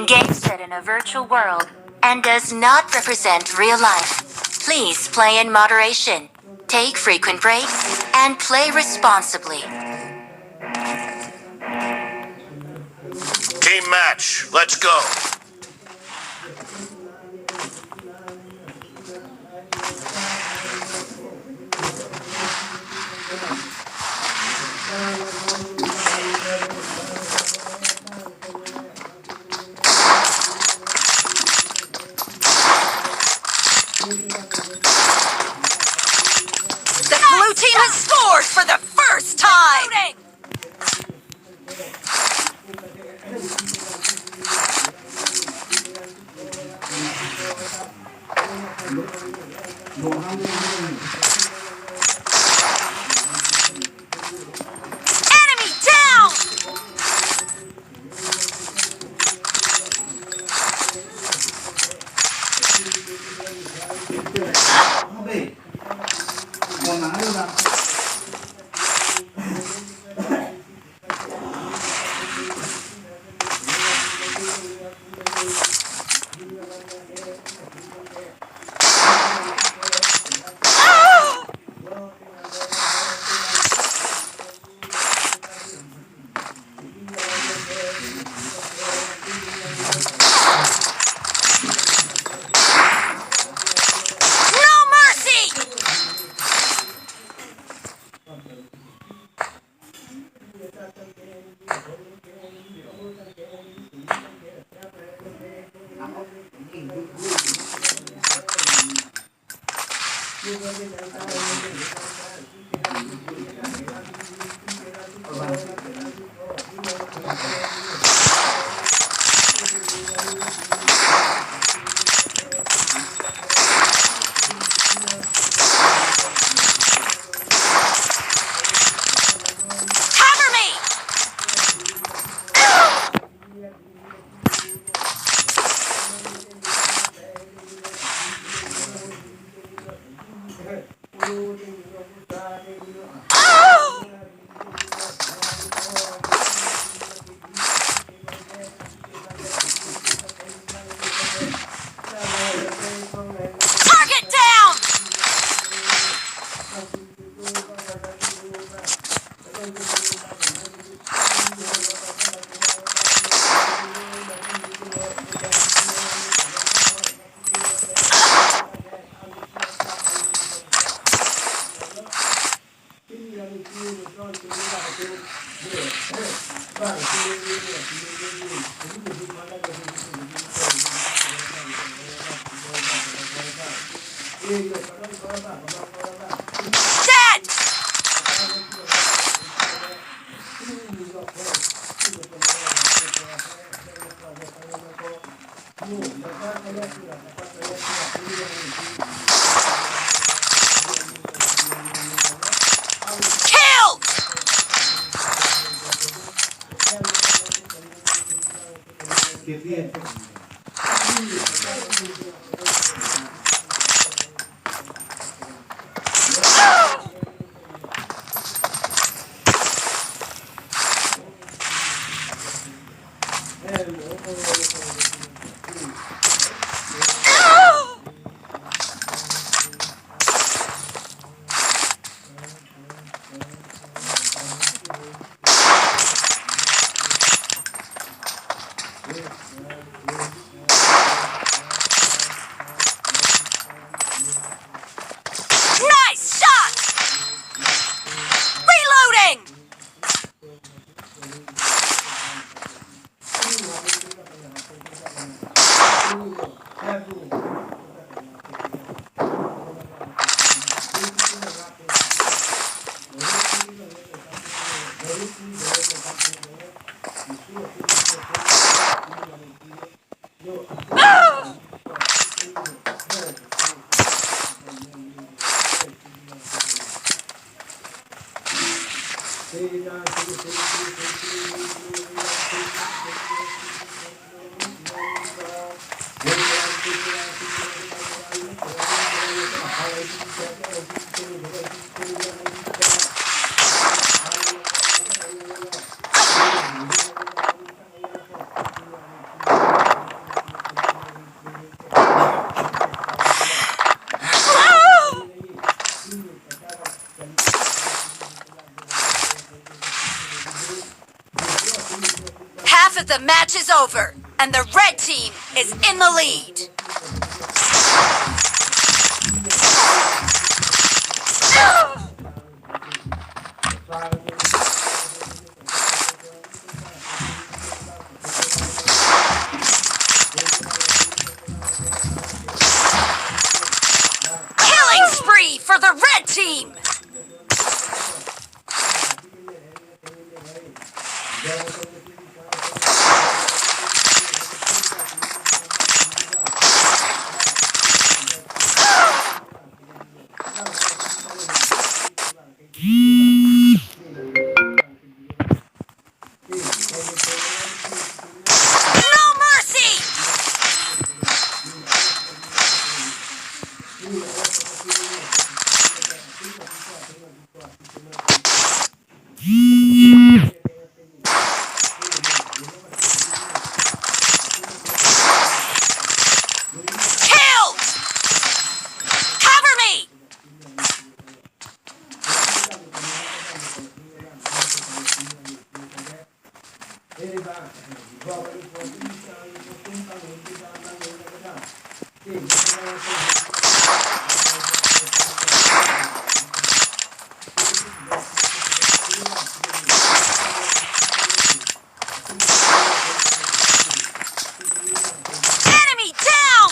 Game set in a virtual world and does not represent real life. Please play in moderation, take frequent breaks, and play responsibly. Team match, let's go. The blue team has scored for the first time! Enemy down! No mercy! Cover me! Target down! Dead! Killed! Nice shot! Reloading! Half of the match is over, and the red team is in the lead. Killing spree for the red team! No mercy! Killed! Cover me! Enemy down!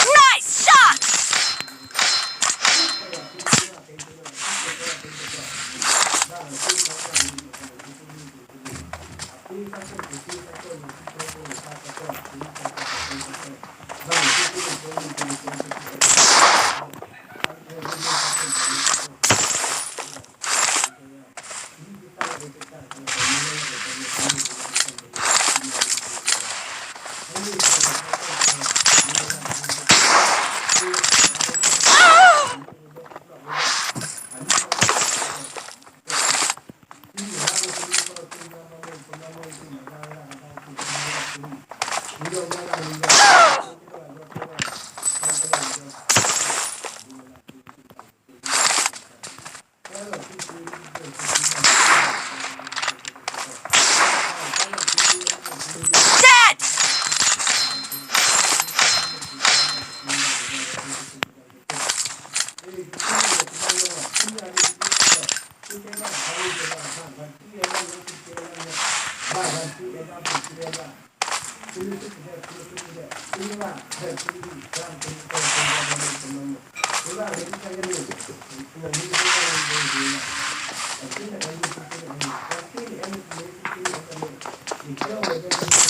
Nice shot! Dead!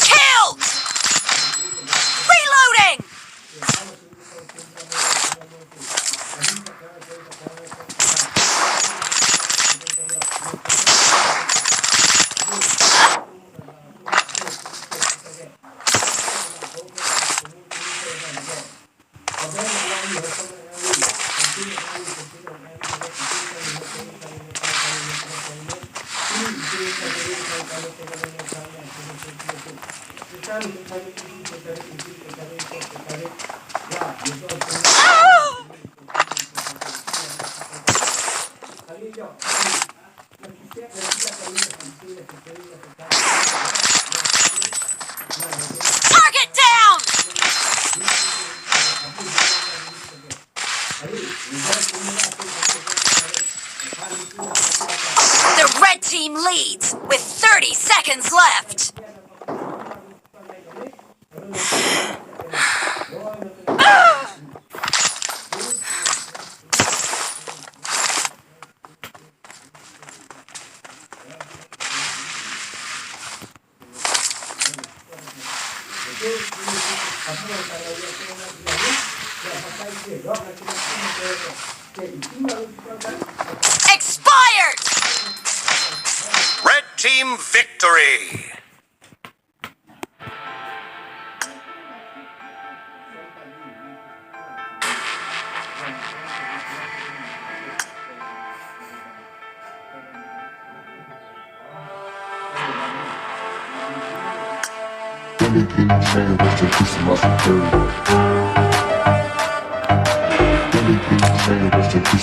Killed! Reloading! Target down! The red team leads with 30 seconds left. Expired! Red team victory! Anything change, just like a bird. This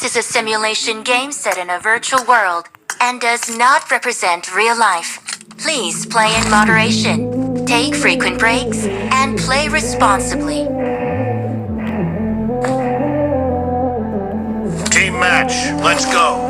is a simulation game set in a virtual world and does not represent real life. Please play in moderation, take frequent breaks, and play responsibly. Team match, let's go.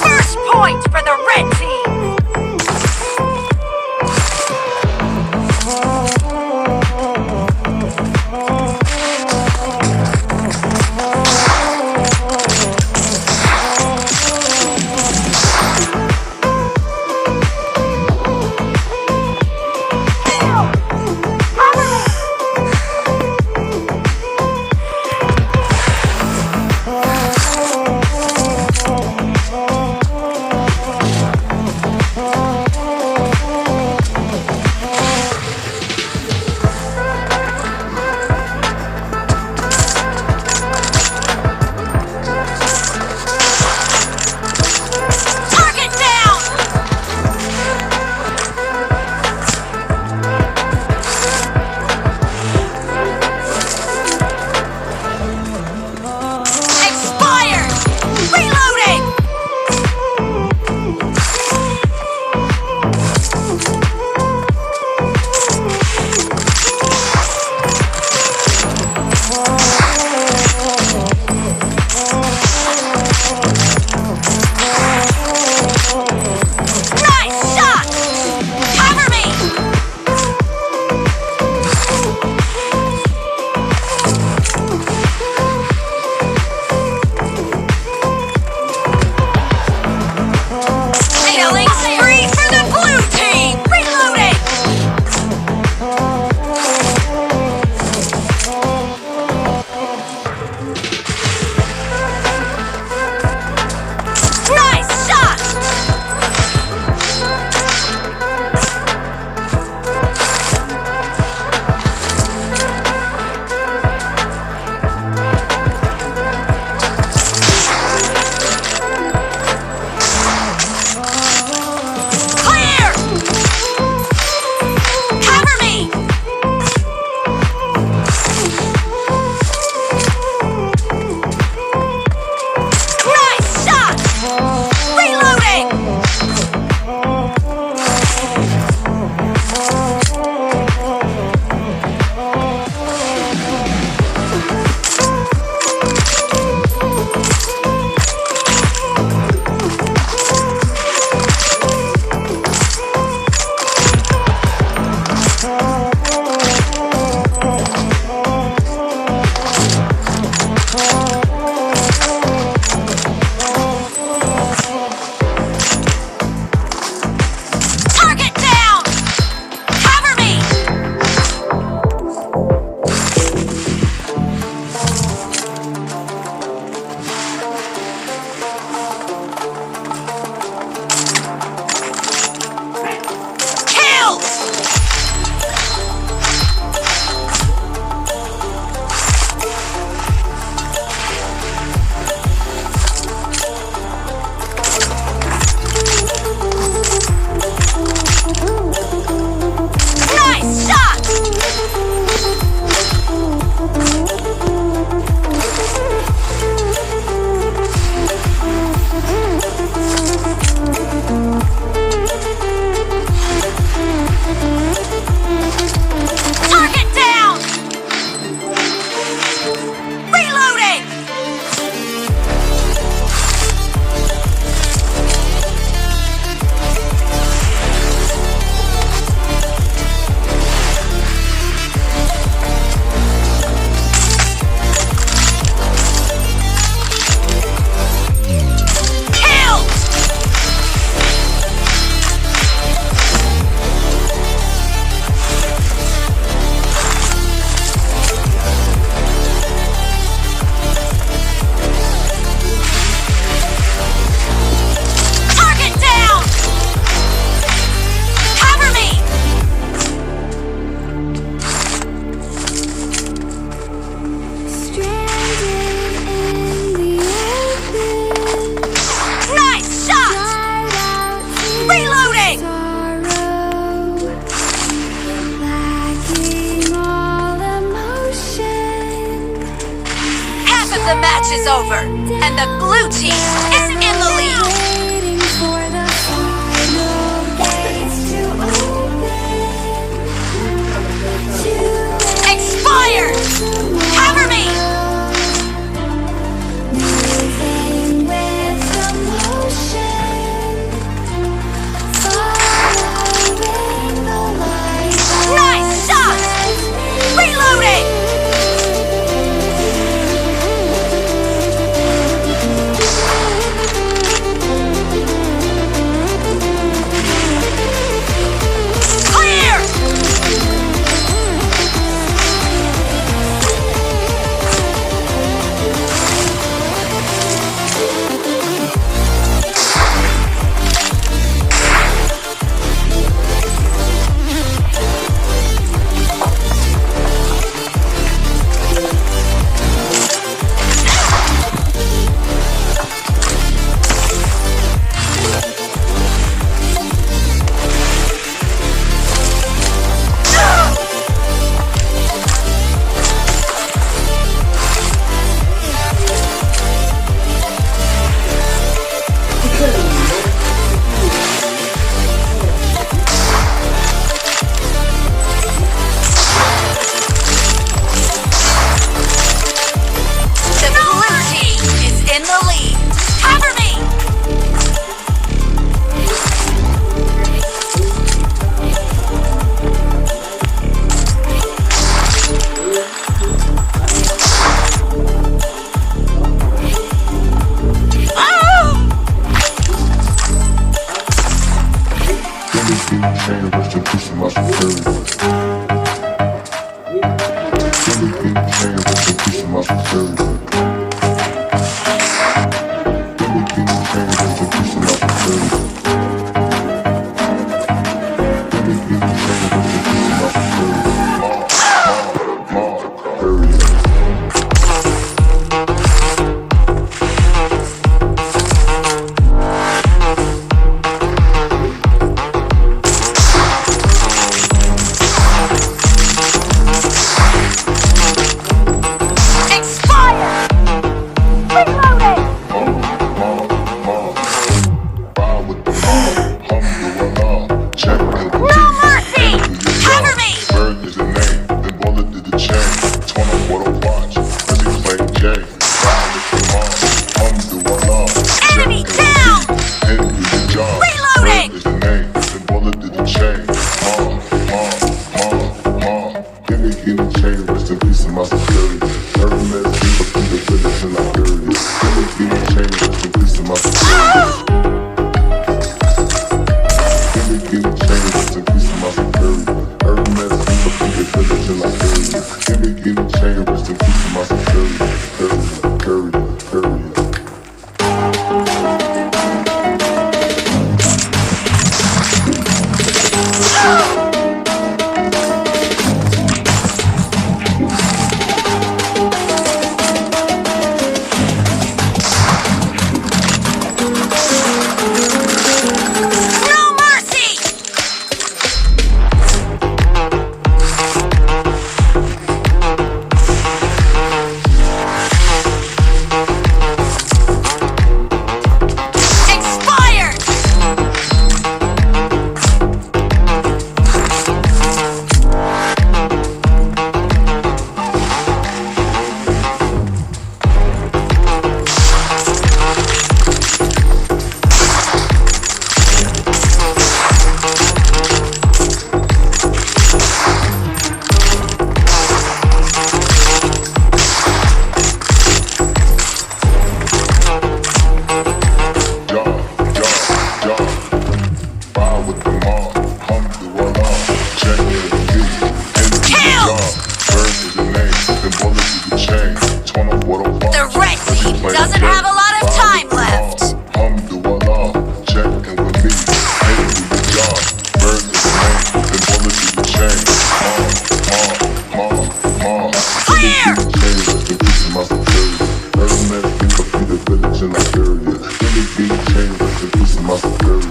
First point for the red team! The match is over, and the blue team is in the lead. Waiting for the final gates to open. Expired! Cover me! Moving with the motion, following the light. Nice shot! Reloading! Clear! The blue team is in the lead. Cover me! Expired! Reloading! No mercy! Cover me! Bird is the name, then bullet did the chain. Torn up what I watch, as he played Jay. Ride with the mom, do one off. Enemy down! And do the job. Reloading! Bird is the name, then bullet did the chain. Give me the chain, rest in peace of my security. Every man sleep up in the village in Liberia. Give me the chain, rest in peace of my security. Give me the chain, rest in peace of my security. Every man sleep up in the village in Liberia. Give me the chain, rest in peace of my security. No mercy! Expired! Ride with the mom, do one off. Check in the beat, and do the Kill! job. Bird is the name, then bullet did the chain. Torn up what I watch. The red team doesn't have a lot of time left. Do one off. Check in with me, and do the job. Bird is the name, then bullet did the chain. Clear! Give me the chain, rest in peace of my security. Every man sleep up in the village in Liberia. Give me the chain, rest in peace of my security.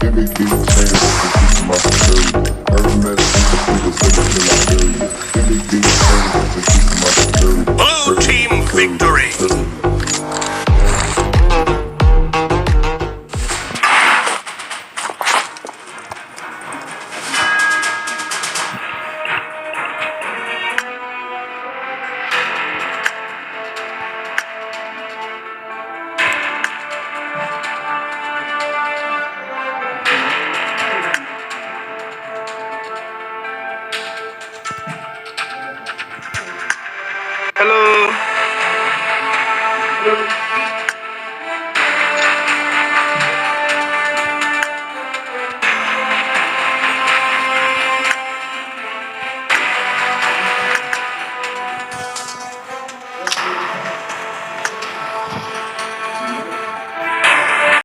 Give me the chain, rest in peace of my security. Every man sleep up in the village in Liberia. Give me the chain, rest in peace of my Hello.